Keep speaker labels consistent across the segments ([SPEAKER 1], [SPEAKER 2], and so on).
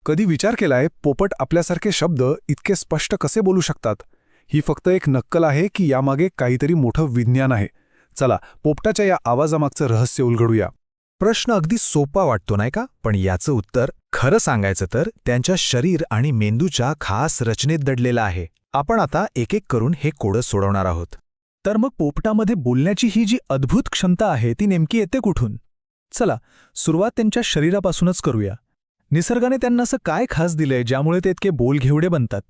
[SPEAKER 1] कधी विचार केलाय पोपट आपल्यासारखे शब्द इतके स्पष्ट कसे बोलू शकतात? ही फक्त एक नक्कल आहे की यामागे काहीतरी मोठं विज्ञान आहे? चला पोपटाच्या या आवाजामागचं रहस्य उलगडूया.
[SPEAKER 2] प्रश्न अगदी सोपा वाटतो नाही का? पण याचं उत्तर खरं सांगायचं तर त्यांच्या शरीर आणि मेंदूच्या खास रचनेत दडलेलं आहे. आपण आता एक एक करून हे कोडं सोडवणार आहोत. तर मग पोपटामध्ये बोलण्याची ही जी अद्भुत क्षमता आहे ती नेमकी येते कुठून? चला सुरुवात त्यांच्या शरीरापासूनच करूया. निसर्गाने त्यांना असं काय खास दिलंय ज्यामुळे ते इतके बोलघेवडे बनतात?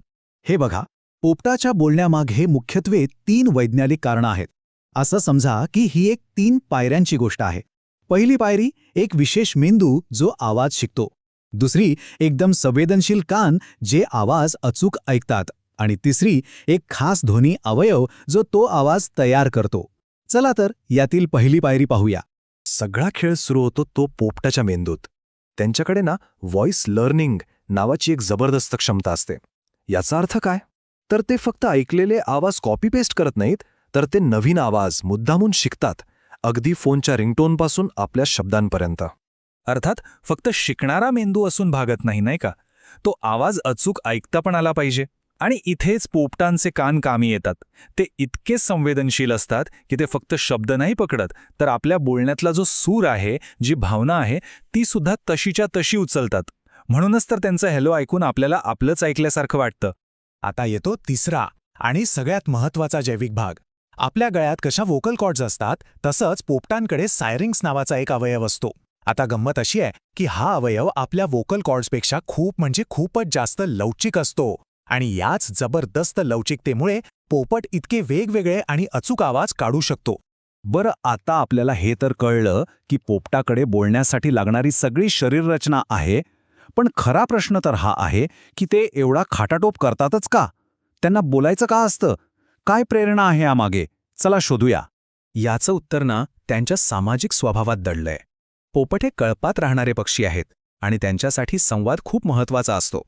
[SPEAKER 3] हे बघा, पोपटाच्या बोलण्यामागे मुख्यत्वे 3 वैज्ञानिक कारणं आहेत. असं समजा की ही एक 3 पायऱ्यांची गोष्ट आहे. पहिली पायरी एक विशेष मेंदू जो आवाज शिकतो. दुसरी एकदम संवेदनशील कान जे आवाज अचूक ऐकतात. आणि तिसरी एक खास ध्वनी अवयव जो तो आवाज तयार करतो. चला तर यातील पहिली पायरी पाहूया.
[SPEAKER 2] सगळा खेळ सुरू होतो तो पोपटाच्या मेंदूत. त्यांच्याकडे ना व्हॉइस लर्निंग नावाची एक जबरदस्त क्षमता असते. याचा अर्थ काय? तर ते फक्त ऐकलेले आवाज कॉपी पेस्ट करत नाहीत, तर ते नवीन आवाज मुद्दामून शिकतात, अगदी फोनच्या रिंगटोनपासून आपल्या शब्दांपर्यंत.
[SPEAKER 4] अर्थात फक्त शिकणारा मेंदू असून भागत नाही, नाही का? तो आवाज अचूक ऐकता पण आला पाहिजे. आणि इथेच पोपटांचे कान कामी येतात. ते इतके संवेदनशील असतात की ते फक्त शब्द नाही पकडत, तर आपल्या बोलण्यातला जो सूर आहे, जी भावना आहे, ती सुद्धा तशीच्या तशी उचलतात. म्हणूनच तर त्यांचं हॅलो ऐकून आपल्याला आपलंच ऐकल्यासारखं वाटतं.
[SPEAKER 3] आता येतो तिसरा आणि सगळ्यात महत्त्वाचा जैविक भाग. आपल्या गळ्यात कशा व्होकल कॉर्ड्स असतात तसंच पोपटांकडे सायरिंग्स नावाचा एक अवयव असतो. आता गंमत अशी आहे की हा अवयव आपल्या व्होकल कॉर्ड्सपेक्षा खूपच जास्त लवचिक असतो. आणि याच जबरदस्त लवचिकतेमुळे पोपट इतके वेगवेगळे आणि अचूक आवाज काढू शकतो.
[SPEAKER 2] बरं, आता आपल्याला हे तर कळलं की पोपटाकडे बोलण्यासाठी लागणारी सगळी शरीररचना आहे. पण खरा प्रश्न तर हा आहे की ते एवढा खाटाटोप करतातच का? त्यांना बोलायचं का असतं? काय प्रेरणा आहे यामागे? चला शोधूया.
[SPEAKER 3] याचं उत्तर ना त्यांच्या सामाजिक स्वभावात दडलंय. पोपट हे कळपात राहणारे पक्षी आहेत आणि त्यांच्यासाठी संवाद खूप महत्त्वाचा असतो.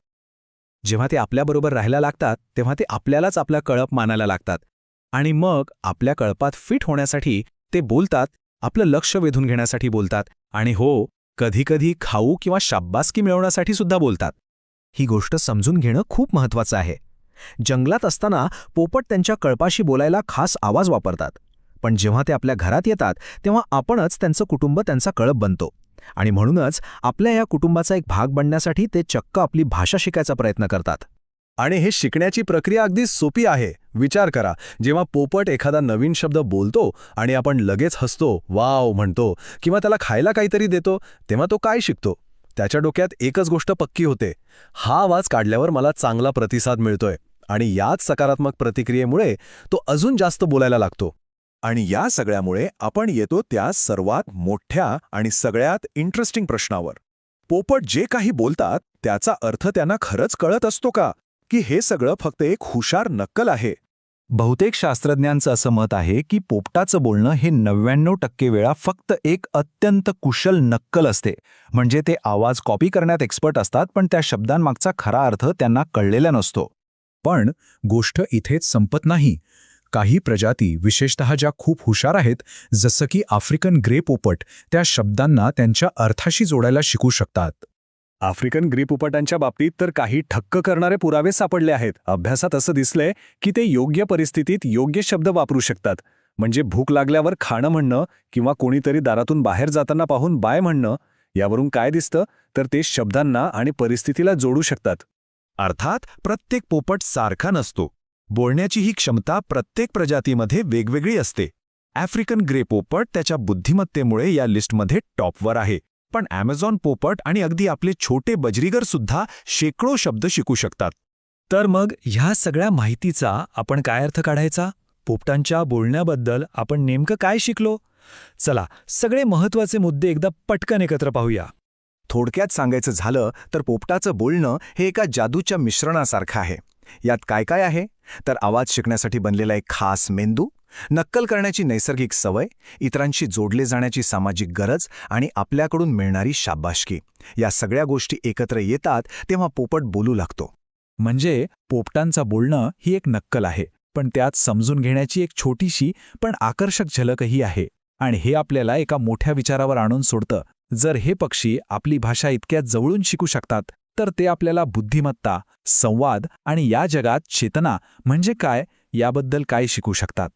[SPEAKER 3] जेव्हा ते आपल्याबरोबर राहायला लागतात तेव्हा ते आपल्यालाच आपला कळप मानायला लागतात. आणि मग आपल्या कळपात फिट होण्यासाठी ते बोलतात, आपलं लक्ष वेधून घेण्यासाठी बोलतात आणि हो, कधीकधी खाऊ किंवा शाब्बासकी मिळवण्यासाठी सुद्धा बोलतात. ही गोष्ट समजून घेणं खूप महत्त्वाचं आहे. जंगलात असताना पोपट त्यांच्या कळपाशी बोलायला खास आवाज वापरतात. पण जेव्हा ते आपल्या घरात येतात तेव्हा आपणच त्यांचं कुटुंब त्यांचा कळप बनतो. आणि म्हणूनच आपल्या या कुटुंबाचा एक भाग बनण्यासाठी ते चक्क आपली भाषा शिकायचा प्रयत्न करतात.
[SPEAKER 2] आणि हे शिकण्याची प्रक्रिया अगदी सोपी आहे. विचार करा, जेव्हा पोपट एखादा नवीन शब्द बोलतो आणि आपण लगेच हसतो, वाव म्हणतो किंवा त्याला खायला काहीतरी देतो, तेव्हा तो काय शिकतो? त्याच्या डोक्यात एकच गोष्ट पक्की होते, हा आवाज काढल्यावर मला चांगला प्रतिसाद मिळतोय. आणि याच सकारात्मक प्रतिक्रियेमुळे तो अजून जास्त बोलायला लागतो. आणि या सगळ्यामुळे आपण येतो त्या सर्वात मोठ्या आणि सगळ्यात इंटरेस्टिंग प्रश्नावर. पोपट जे काही बोलतात त्याचा अर्थ त्यांना खरंच कळत असतो का? की हे सगळं फक्त एक हुशार नक्कल आहे?
[SPEAKER 3] बहुतेक शास्त्रज्ञांचं असं मत आहे की पोपटाचं बोलणं हे 99% वेळा फक्त एक अत्यंत कुशल नक्कल असते. म्हणजे ते आवाज कॉपी करण्यात एक्सपर्ट असतात, पण त्या शब्दांमागचा खरा अर्थ त्यांना कळलेला नसतो. पण गोष्ट इथेच संपत नाही. काही प्रजाती, विशेषतः ज्या खूप हुशार आहेत, जसं की आफ्रिकन ग्रे पोपट, त्या शब्दांना त्यांच्या अर्थाशी जोडायला शिकू शकतात.
[SPEAKER 2] आफ्रिकन ग्रे पोपटांच्या बाबतीत तर काही ठक्क करणारे पुरावे सापडले आहेत. अभ्यासात असं दिसलंय की ते योग्य परिस्थितीत योग्य शब्द वापरू शकतात. म्हणजे भूक लागल्यावर खाणं म्हणणं किंवा कोणीतरी दारातून बाहेर जाताना पाहून बाय म्हणणं, यावरून काय दिसतं तर ते शब्दांना आणि परिस्थितीला जोडू शकतात.
[SPEAKER 3] अर्थात प्रत्येक पोपट सारखा नसतो. बोलण्याची ही क्षमता प्रत्येक प्रजातीमध्ये वेगवेगळी असते. आफ्रिकन ग्रे पोपट त्याच्या बुद्धिमत्तेमुळे या लिस्टमध्ये टॉपवर आहे. पण ॲमेझॉन पोपट आणि अगदी आपले छोटे बजरीगर सुद्धा शेकडो शब्द शिकू शकतात.
[SPEAKER 4] तर मग ह्या सगळ्या माहितीचा आपण काय अर्थ काढायचा? पोपटांच्या बोलण्याबद्दल आपण नेमकं काय शिकलो? चला सगळे महत्त्वाचे मुद्दे एकदा पटकन एकत्र पाहूया.
[SPEAKER 2] थोडक्यात सांगायचं झालं तर पोपटाचं बोलणं हे एका जादूच्या मिश्रणासारखं आहे. यात काय काय आहे? तर आवाज शिकण्यासाठी बनलेला एक खास मेंदू, नक्कल करण्याची नैसर्गिक सवय, इतरांशी जोडले जाण्याची सामाजिक गरज आणि आपल्याकडून मिळणारी शाबासकी. या सगळ्या गोष्टी एकत्र येतात तेव्हा पोपट बोलू लागतो.
[SPEAKER 3] म्हणजे पोपटांचं बोलणं ही एक नक्कल आहे, पण त्यात समजून घेण्याची एक छोटीशी पण आकर्षक झलकही आहे. आणि हे आपल्याला एका मोठ्या विचारावर आणून सोडतं. जर हे पक्षी आपली भाषा इतक्या जवळून शिकू शकतात, तर ते आपल्याला बुद्धिमत्ता, संवाद आणि या जगात चेतना म्हणजे काय याबद्दल काय शिकू शकतात.